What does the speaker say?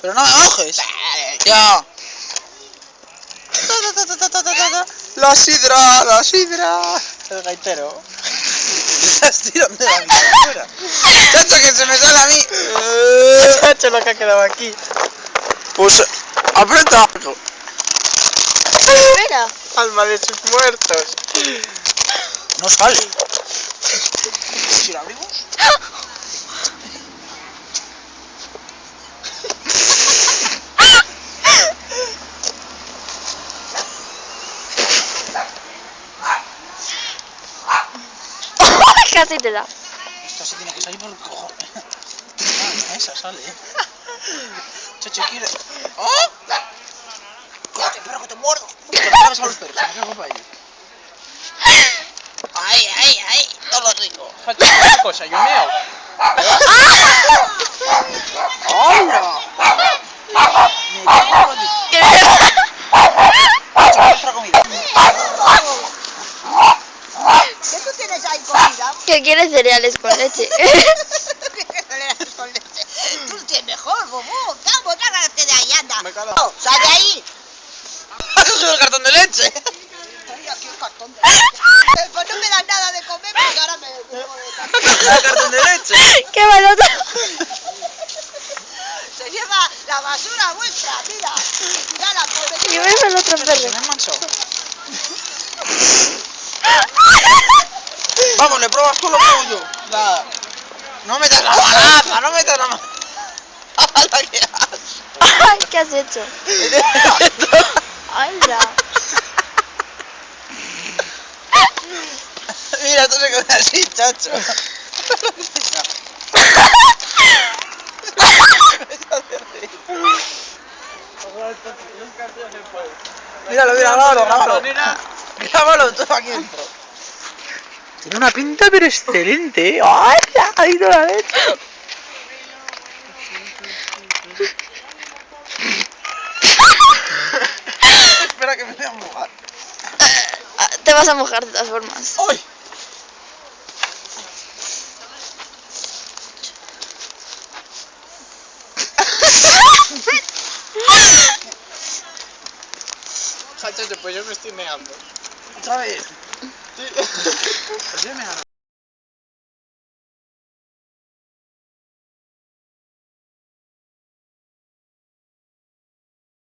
Pero no me mojes. Ya. La sidra, la sidra. El gaitero. Estás tirando la miniatura. Chacho, que se me sale a mí. Chacho, lo que ha quedado aquí. Pues aprieta. Espera. Alma de sus muertos. No sale. Si lo abrimos. Casi te da. Esto sí tiene que salir por el cojones. Esa sale, Chacho, quiere. ¡Oh! ¡Cuídate, perro, que te muerdo! Que no hagas a los perros, se me cago para ellos. ¡Ahí, ahí, ahí! Todo lo rico. Chacho, una cosa, yo meo. ¡Hola! Me cago aquí. ¿Qué? Chacho, nuestra comida. ¿Qué tú tienes ahí comida? ¿Qué quieres cereales con leche? Con leche. Tú tienes mejor, bobo. Vamos, trágate de ahí, anda. Me cala. No, sal de ahí. ¡Has cogido el cartón de leche! Estoy aquí el cartón de leche. Pues no me dan nada de comer, pues ahora me llevo de ¡Has cogido el cartón de leche! ¡Qué balota! Se lleva la basura vuestra, mira. Mira la pobre. Y ves al otro Se perro. me han manchado. Vamos, le pruebas tú, lo pruebo yo. Nada. No metas la manaza, no metas la manaza. ¿Qué haces? Ay, ¿qué has hecho? ¡Hala! Mira, tú se queda así, chacho. Míralo, mira, grábalo, grábalo. Grábalo todo aquí dentro. Tiene una pinta pero excelente, ¡ay! Ha ido la leche. Espera que me voy a mojar. Te vas a mojar de todas formas. ¡Uy! Chacho, pues yo me estoy meando. Otra vez. Sí. Pues yo me hago.